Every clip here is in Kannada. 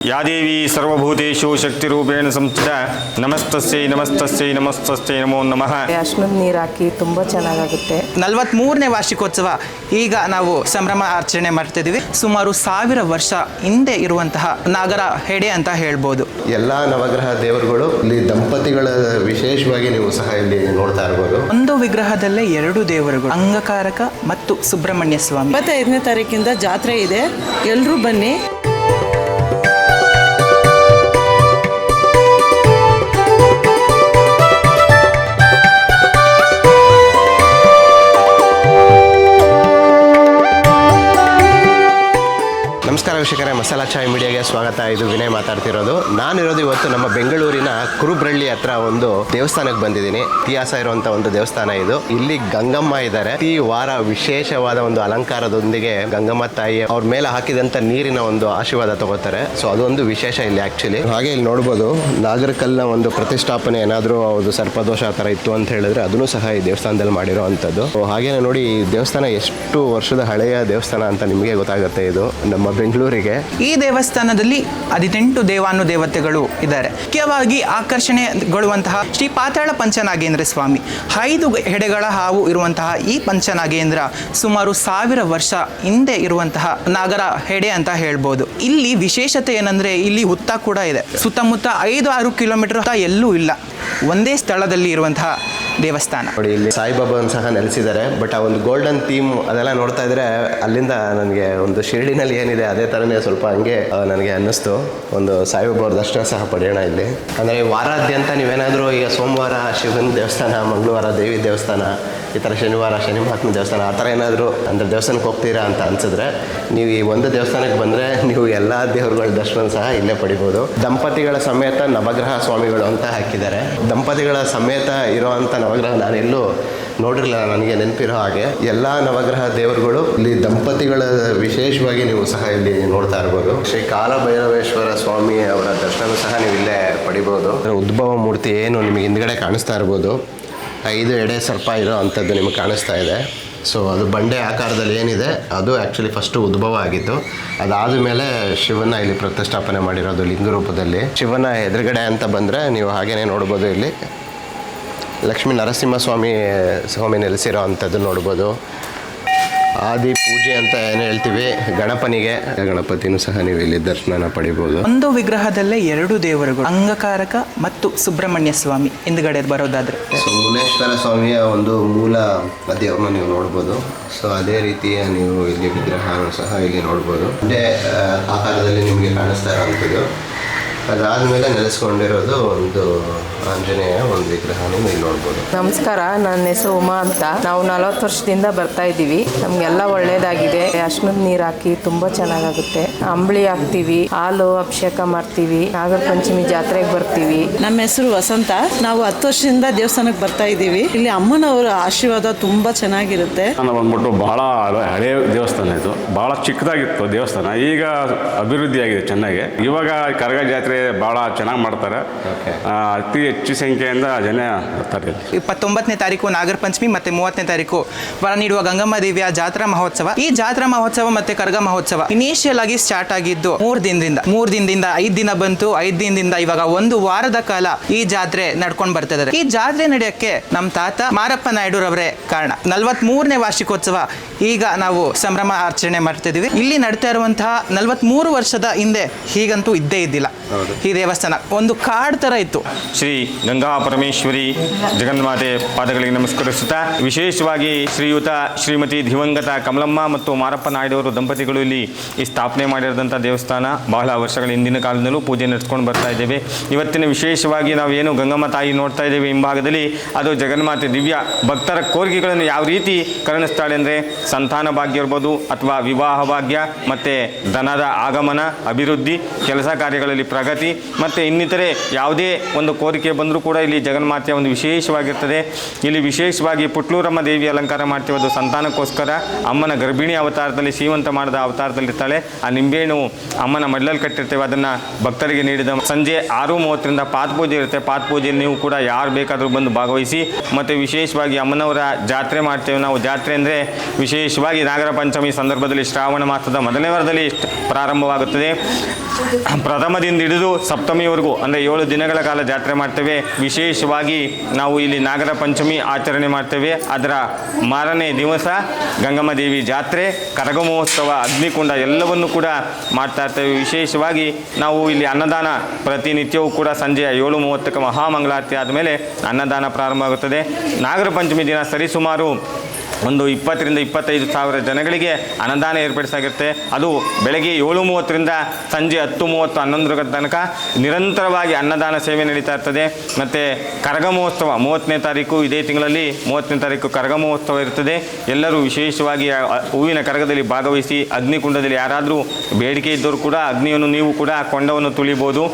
या देवी सर्वभूतेषु शक्तिरूपेण संस्थिता नमस्तस्यै नमस्तस्यै नमस्तस्यै नमो नमः. ಅರ್ಶಿಣದ ನೀರು ಹಾಕಿ ತುಂಬ ಚೆನ್ನಾಗಾಗುತ್ತೆ. 43ನೇ ವಾರ್ಷಿಕೋತ್ಸವ ಈಗ ನಾವು ಸಂಭ್ರಮ ಆಚರಣೆ ಮಾಡ್ತಿದ್ದೀವಿ. ಸುಮಾರು 1000 ವರ್ಷ ಹಿಂದೆ ಇರುವಂತಹ ನಾಗರ ಹೆಡೆ ಅಂತ ಹೇಳ್ಬೋದು. ಎಲ್ಲ ನವಗ್ರಹ ದೇವರುಗಳು ಇಲ್ಲಿ ದಂಪತಿಗಳ ವಿಶೇಷವಾಗಿ ನೀವು ಸಹ ಇಲ್ಲಿ ನೋಡ್ತಾ ಇರ್ಬೋದು. ಒಂದು ವಿಗ್ರಹದಲ್ಲೇ 2 ದೇವರುಗಳು, ಅಂಗಕಾರಕ ಮತ್ತು ಸುಬ್ರಹ್ಮಣ್ಯ ಸ್ವಾಮಿ. 25ನೇ ತಾರೀಕಿಂದ ಜಾತ್ರೆ ಇದೆ, ಎಲ್ಲರೂ ಬನ್ನಿ. ನಮಸ್ಕಾರ ವೀಕ್ಷಕರೇ, ಮಸಾಲಾ ಚಾಯ್ ಮೀಡಿಯಾಗೆ ಸ್ವಾಗತ. ಇದು ವಿನಯ್ ಮಾತಾಡ್ತಿರೋದು. ನಾನಿರೋದು ಇವತ್ತು ನಮ್ಮ ಬೆಂಗಳೂರಿನ ಕುರುಬ್ರಳ್ಳಿ ಹತ್ರ ಒಂದು ದೇವಸ್ಥಾನಕ್ಕೆ ಬಂದಿದ್ದೀನಿ. ಇತಿಹಾಸ ಇರುವಂಥ ಒಂದು ದೇವಸ್ಥಾನ ಇದು. ಇಲ್ಲಿ ಗಂಗಮ್ಮ ಇದ್ದಾರೆ. ಈ ವಾರ ವಿಶೇಷವಾದ ಒಂದು ಅಲಂಕಾರದೊಂದಿಗೆ ಗಂಗಮ್ಮ ತಾಯಿ ಅವ್ರ ಮೇಲೆ ಹಾಕಿದಂಥ ನೀರಿನ ಒಂದು ಆಶೀರ್ವಾದ ತಗೋತಾರೆ. ಸೊ ಅದೊಂದು ವಿಶೇಷ ಇಲ್ಲಿ ಆ್ಯಕ್ಚುಲಿ. ಹಾಗೆ ಇಲ್ಲಿ ನೋಡ್ಬೋದು, ನಾಗರಕಲ್ನ ಒಂದು ಪ್ರತಿಷ್ಠಾಪನೆ ಏನಾದರೂ ಅದು ಸರ್ಪದೋಷ ಆ ಥರ ಇತ್ತು ಅಂತ ಹೇಳಿದ್ರೆ ಅದನ್ನು ಸಹ ಈ ದೇವಸ್ಥಾನದಲ್ಲಿ ಮಾಡಿರೋ ಅಂಥದ್ದು. ಹಾಗೇನೆ ನೋಡಿ, ಈ ದೇವಸ್ಥಾನ ಎಷ್ಟು ವರ್ಷದ ಹಳೆಯ ದೇವಸ್ಥಾನ ಅಂತ ನಿಮಗೆ ಗೊತ್ತಾಗುತ್ತೆ. ಇದು ನಮ್ಮ ಬೆಂಗಳೂರಿಗೆ. ಈ ದೇವಸ್ಥಾನದಲ್ಲಿ 18 ದೇವಾನುದೇವತೆಗಳು ಇದ್ದಾರೆ. ಮುಖ್ಯವಾಗಿ ಆಕರ್ಷಣೆಗೊಳ್ಳುವಂತಹ ಶ್ರೀ ಪಾತಾಳ ಪಂಚನಾಗೇಂದ್ರ ಸ್ವಾಮಿ. 5 ಹೆಡೆಗಳ ಹಾವು ಇರುವಂತಹ ಈ ಪಂಚನಾಗೇಂದ್ರ ಸುಮಾರು 1000 ವರ್ಷ ಹಿಂದೆ ಇರುವಂತಹ ನಾಗರ ಹೆಡೆ ಅಂತ ಹೇಳ್ಬೋದು. ಇಲ್ಲಿ ವಿಶೇಷತೆ ಏನಂದ್ರೆ, ಇಲ್ಲಿ ಹುತ್ತ ಕೂಡ ಇದೆ. ಸುತ್ತಮುತ್ತ 5-6 ಕಿಲೋಮೀಟರ್ ಎಲ್ಲೂ ಇಲ್ಲ, ಒಂದೇ ಸ್ಥಳದಲ್ಲಿ ಇರುವಂತಹ ದೇವಸ್ಥಾನ. ನೋಡಿ, ಇಲ್ಲಿ ಸಾಯಿಬಾಬಾನ್ ಸಹ ನೆಲೆಸಿದ್ದಾರೆ. ಬಟ್ ಆ ಒಂದು ಗೋಲ್ಡನ್ ಥೀಮ್ ಅದೆಲ್ಲ ನೋಡ್ತಾ ಇದ್ರೆ ಅಲ್ಲಿಂದ ನನಗೆ ಒಂದು ಶಿರಡಿನಲ್ಲಿ ಏನಿದೆ ಅದೇ ಥರನೇ ಸ್ವಲ್ಪ ಹಂಗೆ ನನಗೆ ಅನ್ನಿಸ್ತು. ಒಂದು ಸಾಯಿಬಾಬಾ ಅವ್ರ ದರ್ಶನ ಸಹ ಪಡೆಯೋಣ ಇಲ್ಲಿ. ಅಂದರೆ ವಾರಾದ್ಯಂತ ನೀವೇನಾದರೂ ಈಗ ಸೋಮವಾರ ಶಿವನ ದೇವಸ್ಥಾನ, ಮಂಗಳವಾರ ದೇವಿ ದೇವಸ್ಥಾನ, ಈ ಥರ ಶನಿವಾರ ಶನಿ ಮಹಾತ್ಮ ದೇವಸ್ಥಾನ ಆ ಥರ ಏನಾದರೂ ಅಂದರೆ ದೇವಸ್ಥಾನಕ್ಕೆ ಹೋಗ್ತೀರಾ ಅಂತ ಅನ್ಸಿದ್ರೆ ನೀವು ಈ ಒಂದು ದೇವಸ್ಥಾನಕ್ಕೆ ಬಂದರೆ ನೀವು ಎಲ್ಲ ದೇವರುಗಳ ದರ್ಶನ ಸಹ ಇಲ್ಲೇ ಪಡಿಬೋದು. ದಂಪತಿಗಳ ಸಮೇತ ನವಗ್ರಹ ಸ್ವಾಮಿಗಳು ಅಂತ ಹಾಕಿದ್ದಾರೆ. ದಂಪತಿಗಳ ಸಮೇತ ಇರೋವಂಥ ನವಗ್ರಹ ನಾನೆಲ್ಲೂ ನೋಡಿರಲಿಲ್ಲ, ನನಗೆ ನೆನಪಿರೋ ಹಾಗೆ. ಎಲ್ಲ ನವಗ್ರಹ ದೇವರುಗಳು ಇಲ್ಲಿ ದಂಪತಿಗಳ ವಿಶೇಷವಾಗಿ ನೀವು ಸಹ ಇಲ್ಲಿ ನೋಡ್ತಾ ಇರ್ಬೋದು. ಶ್ರೀ ಕಾಲಭೈರವೇಶ್ವರ ಸ್ವಾಮಿ ಅವರ ದರ್ಶನ ಸಹ ನೀವು ಇಲ್ಲೇ ಪಡಿಬೋದು. ಉದ್ಭವ ಮೂರ್ತಿ ಏನು ನಿಮಗೆ ಹಿಂದ್ಗಡೆ ಕಾಣಿಸ್ತಾ ಇರ್ಬೋದು, 5 ಎಡೆ ಸರ್ಪ ಇರೋ ಅಂಥದ್ದು ನಿಮಗೆ ಕಾಣಿಸ್ತಾ ಇದೆ. ಸೊ ಅದು ಬಂಡೆ ಆಕಾರದಲ್ಲಿ ಏನಿದೆ ಅದು ಆ್ಯಕ್ಚುಲಿ ಫಸ್ಟು ಉದ್ಭವ ಆಗಿತ್ತು. ಅದಾದ ಮೇಲೆ ಶಿವನ ಇಲ್ಲಿ ಪ್ರತಿಷ್ಠಾಪನೆ ಮಾಡಿರೋದು ಲಿಂಗ ರೂಪದಲ್ಲಿ. ಶಿವನ ಎದುರುಗಡೆ ಅಂತ ಬಂದರೆ ನೀವು ಹಾಗೇನೆ ನೋಡ್ಬೋದು, ಇಲ್ಲಿ ಲಕ್ಷ್ಮೀ ನರಸಿಂಹಸ್ವಾಮಿ ನೆಲೆಸಿರೋ ಅಂಥದ್ದು ನೋಡ್ಬೋದು. ಆದಿ ಪೂಜೆ ಅಂತ ಏನು ಹೇಳ್ತೀವಿ ಗಣಪನಿಗೆ, ಗಣಪತಿನೂ ಸಹ ನೀವು ಇಲ್ಲಿ ದರ್ಶನ ಪಡಿಬೋದು. ಒಂದು ವಿಗ್ರಹದಲ್ಲೇ 2 ದೇವರುಗಳು, ಅಂಗಕಾರಕ ಮತ್ತು ಸುಬ್ರಹ್ಮಣ್ಯ ಸ್ವಾಮಿ ಹಿಂದ್ಗಡೆ ಬರೋದಾದ್ರೆ. ಸೊ ಮುನೇಶ್ವರ ಸ್ವಾಮಿಯ ಒಂದು ಮೂಲ ದೇವ್ರನ್ನ ನೀವು ನೋಡ್ಬೋದು. ಸೊ ಅದೇ ರೀತಿಯ ನೀವು ಇಲ್ಲಿ ವಿಗ್ರಹ ಸಹ ಇಲ್ಲಿ ನೋಡ್ಬೋದು. ಒಂದೇ ಆಕಾರದಲ್ಲಿ ನಿಮಗೆ ಕಾಣಿಸ್ತಾ ಇರೋವಂಥದ್ದು. ಅದಾದಮೇಲೆ ನೆಲೆಸ್ಕೊಂಡಿರೋದು ಒಂದು ಆಂಜನೇಯ ಒಂದು ವಿಗ್ರಹನೂ ಇಲ್ಲಿ ನೋಡ್ಬೋದು. ನಮಸ್ಕಾರ, ನನ್ನ ಹೆಸರು ಉಮಾ ಅಂತ. ನಾವು 40 ವರ್ಷದಿಂದ ಬರ್ತಾ ಇದ್ದೀವಿ. ನಮಗೆಲ್ಲ ಒಳ್ಳೇದಾಗಿದೆ. ಅರ್ಶಿಣದ ನೀರು ಹಾಕಿ ತುಂಬ ಚೆನ್ನಾಗಾಗುತ್ತೆ. ಅಂಬಳಿ ಹಾಕ್ತೀವಿ, ಹಾಲು ಅಭಿಷೇಕ ಮಾಡ್ತೀವಿ, ನಾಗರ ಪಂಚಮಿ ಜಾತ್ರೆಗೆ ಬರ್ತೀವಿ. ನಮ್ಮ ಹೆಸರು ವಸಂತ. ನಾವು 10 ವರ್ಷದಿಂದ ದೇವಸ್ಥಾನಕ್ಕೆ ಬರ್ತಾ ಇದ್ದೀವಿ. ಇಲ್ಲಿ ಅಮ್ಮನವರ ಆಶೀರ್ವಾದ ತುಂಬ ಚೆನ್ನಾಗಿರುತ್ತೆ. ನಾನು ಬಂದ್ಬಿಟ್ಟು ಬಹಳ ಹಳೆಯ ದೇವಸ್ಥಾನ ಇದು. ಬಹಳ ಚಿಕ್ಕದಾಗಿತ್ತು ದೇವಸ್ಥಾನ, ಈಗ ಅಭಿವೃದ್ಧಿ ಆಗಿದೆ ಚೆನ್ನಾಗಿ. ಇವಾಗ ಕರಗ ಜಾತ್ರೆ ಬಹಳ ಚೆನ್ನಾಗಿ ಮಾಡ್ತಾರೆ. ಅತಿ ಹೆಚ್ಚು ಸಂಖ್ಯೆಯಿಂದ ಜನ ಬರ್ತಾರೆ. 29ನೇ ತಾರೀಕು ನಾಗರ ಪಂಚಮಿ ಮತ್ತೆ 30ನೇ ತಾರೀಕು ವರ ನೀಡುವ ಗಂಗಮ್ಮ ದೇವಿಯ ಜಾತ್ರಾ ಮಹೋತ್ಸವ. ಈ ಜಾತ್ರಾ ಮಹೋತ್ಸವ ಮತ್ತೆ ಕರಗ ಮಹೋತ್ಸವ ಇನಿಷಿಯಲ್ ಆಗಿ ಸ್ಟಾರ್ಟ್ ಆಗಿದ್ದು 3 ದಿನದಿಂದ 5 ದಿನ ಬಂತು. 5 ದಿನದಿಂದ ಇವಾಗ 1 ವಾರದ ಕಾಲ ಈ ಜಾತ್ರೆ ನಡ್ಕೊಂಡು ಬರ್ತಿದ್ದಾರೆ. ಈ ಜಾತ್ರೆ ನಡೆಯಕ್ಕೆ ನಮ್ಮ ತಾತ ಮಾರಪ್ಪ ನಾಯ್ಡುರವರೇ ಕಾರಣ. 43ನೇ ವಾರ್ಷಿಕೋತ್ಸವ ಈಗ ನಾವು ಸಂಭ್ರಮ ಆಚರಣೆ ಮಾಡ್ತಿದ್ದೀವಿ. ಇಲ್ಲಿ ನಡ್ತಾ ಇರುವಂತಹ 43 ವರ್ಷದ ಹಿಂದೆ ಹೀಗಂತೂ ಇದ್ದೇ ಇದ್ದಿಲ್ಲ. ಈ ದೇವಸ್ಥಾನ ಒಂದು ಕಾಡ್ ತರ ಇತ್ತು. ಶ್ರೀ ಗಂಗಾ ಪರಮೇಶ್ವರಿ ಜಗನ್ಮಾತೆ ಪಾದಗಳಿಗೆ ನಮಸ್ಕರಿಸುತ್ತಾ, ವಿಶೇಷವಾಗಿ ಶ್ರೀಯುತ ಶ್ರೀಮತಿ ದಿವಂಗತ ಕಮಲಮ್ಮ ಮತ್ತು ಮಾರಪ್ಪ ನಾಯ್ಡುವರು ದಂಪತಿಗಳು ಇಲ್ಲಿ ಈ ಸ್ಥಾಪನೆ ಮಾಡಿರೋದಂಥ ದೇವಸ್ಥಾನ. ಬಹಳ ವರ್ಷಗಳ ಹಿಂದಿನ ಕಾಲದಲ್ಲೂ ಪೂಜೆ ನಡೆಸ್ಕೊಂಡು ಬರ್ತಾ ಇದ್ದೇವೆ. ಇವತ್ತಿನ ವಿಶೇಷವಾಗಿ ನಾವೇನು ಗಂಗಮ್ಮ ತಾಯಿ ನೋಡ್ತಾ ಇದ್ದೇವೆ ಹಿಂಭಾಗದಲ್ಲಿ, ಅದು ಜಗನ್ಮಾತೆ ದಿವ್ಯ ಭಕ್ತರ ಕೋರಿಕೆಗಳನ್ನು ಯಾವ ರೀತಿ ಕರುಣಿಸ್ತಾಳೆ ಅಂದರೆ, ಸಂತಾನ ಭಾಗ್ಯ ಇರ್ಬೋದು, ಅಥವಾ ವಿವಾಹ ಭಾಗ್ಯ, ಮತ್ತು ಧನದ ಆಗಮನ, ಅಭಿವೃದ್ಧಿ, ಕೆಲಸ ಕಾರ್ಯಗಳಲ್ಲಿ ಪ್ರಗತಿ, ಪ್ರಗತಿ ಮತ್ತು ಇನ್ನಿತರೆ ಯಾವುದೇ ಒಂದು ಕೋರಿಕೆ ಬಂದರೂ ಕೂಡ ಇಲ್ಲಿ ಜಗನ್ಮಾತೆಯ ಒಂದು ವಿಶೇಷವಾಗಿರ್ತದೆ. ಇಲ್ಲಿ ವಿಶೇಷವಾಗಿ ಪುಟ್ಲೂರಮ್ಮ ದೇವಿ ಅಲಂಕಾರ ಮಾಡ್ತೀವಿ, ಸಂತಾನಕ್ಕೋಸ್ಕರ ಅಮ್ಮನ ಗರ್ಭಿಣಿ ಅವತಾರದಲ್ಲಿ ಶ್ರೀಮಂತ ಮಾಡಿದ ಅವತಾರದಲ್ಲಿರ್ತಾಳೆ. ಆ ನಿಂಬೆಹಣ್ಣು ಅಮ್ಮನ ಮಡ್ಲಲ್ಲಿ ಕಟ್ಟಿರ್ತೇವೆ, ಅದನ್ನು ಭಕ್ತರಿಗೆ ನೀಡಿದ ಸಂಜೆ 6:30ರಿಂದ ಪಾದಪೂಜೆ ಇರುತ್ತೆ. ಪಾದಪೂಜೆಯಲ್ಲಿ ನೀವು ಕೂಡ ಯಾರು ಬೇಕಾದರೂ ಬಂದು ಭಾಗವಹಿಸಿ. ಮತ್ತು ವಿಶೇಷವಾಗಿ ಅಮ್ಮನವರ ಜಾತ್ರೆ ಮಾಡ್ತೇವೆ ನಾವು. ಜಾತ್ರೆ ಅಂದರೆ ವಿಶೇಷವಾಗಿ ನಾಗರ ಪಂಚಮಿ ಸಂದರ್ಭದಲ್ಲಿ ಶ್ರಾವಣ ಮಾಸದ ಮೊದಲನೇ ವಾರದಲ್ಲಿ ಪ್ರಾರಂಭವಾಗುತ್ತದೆ. ಪ್ರಥಮದಿಂದ ಹಿಡಿದು ಸಪ್ತಮಿವರೆಗೂ ಅಂದರೆ 7 ದಿನಗಳ ಕಾಲ ಜಾತ್ರೆ ಮಾಡ್ತೇವೆ. ವಿಶೇಷವಾಗಿ ನಾವು ಇಲ್ಲಿ ನಾಗರ ಪಂಚಮಿ ಆಚರಣೆ ಮಾಡ್ತೇವೆ. ಅದರ ಮಾರನೇ ದಿವಸ ಗಂಗಮ್ಮ ದೇವಿ ಜಾತ್ರೆ, ಕರಗ ಮಹೋತ್ಸವ, ಅಗ್ನಿಕುಂಡ ಎಲ್ಲವನ್ನು ಕೂಡ ಮಾಡ್ತಾ ಇರ್ತೇವೆ. ವಿಶೇಷವಾಗಿ ನಾವು ಇಲ್ಲಿ ಅನ್ನದಾನ ಪ್ರತಿನಿತ್ಯವೂ ಕೂಡ ಸಂಜೆ 7:30ಕ್ಕೆ ಮಹಾಮಂಗಳಾರತಿ ಆದಮೇಲೆ ಅನ್ನದಾನ ಪ್ರಾರಂಭ ಆಗುತ್ತದೆ. ನಾಗರ ಪಂಚಮಿ ದಿನ ಸರಿಸುಮಾರು ಒಂದು 20ರಿಂದ 25 ಸಾವಿರ ಜನಗಳಿಗೆ ಅನ್ನದಾನ ಏರ್ಪಡಿಸಾಗಿರುತ್ತೆ. ಅದು ಬೆಳಗ್ಗೆ 7:30ರಿಂದ ಸಂಜೆ 10:30, 11 ಗಂಟೆ ತನಕ ನಿರಂತರವಾಗಿ ಅನ್ನದಾನ ಸೇವೆ ನಡೀತಾ ಇರ್ತದೆ. ಮತ್ತು ಕರಗ ಮಹೋತ್ಸವ 30ನೇ ತಾರೀಕು, ಇದೇ ತಿಂಗಳಲ್ಲಿ 30ನೇ ತಾರೀಕು ಕರಗ ಮಹೋತ್ಸವ ಇರ್ತದೆ. ಎಲ್ಲರೂ ವಿಶೇಷವಾಗಿ ಹೂವಿನ ಕರಗದಲ್ಲಿ ಭಾಗವಹಿಸಿ ಅಗ್ನಿಕುಂಡದಲ್ಲಿ ಯಾರಾದರೂ ಬೇಡಿಕೆ ಇದ್ದವರು ಕೂಡ ಅಗ್ನಿಯನ್ನು ನೀವು ಕೂಡ ಕೊಂಡವನ್ನು ತುಳಿಬೋದು.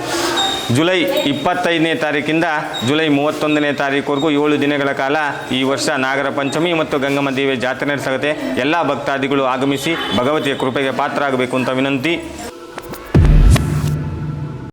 ಜುಲೈ 25ನೇ ತಾರೀಕಿಂದ ಜುಲೈ 31ನೇ ತಾರೀಕುವರೆಗೂ 7 ದಿನಗಳ ಕಾಲ ಈ ವರ್ಷ ನಾಗರ ಪಂಚಮಿ ಮತ್ತು ಗಂಗಮ್ಮ ದೇವಿಯ ಜಾತ್ರೆ ನಡೆಸಾಗುತ್ತೆ. ಎಲ್ಲ ಭಕ್ತಾದಿಗಳು ಆಗಮಿಸಿ ಭಗವತಿಯ ಕೃಪೆಗೆ ಪಾತ್ರರಾಗಬೇಕು ಅಂತ ವಿನಂತಿ.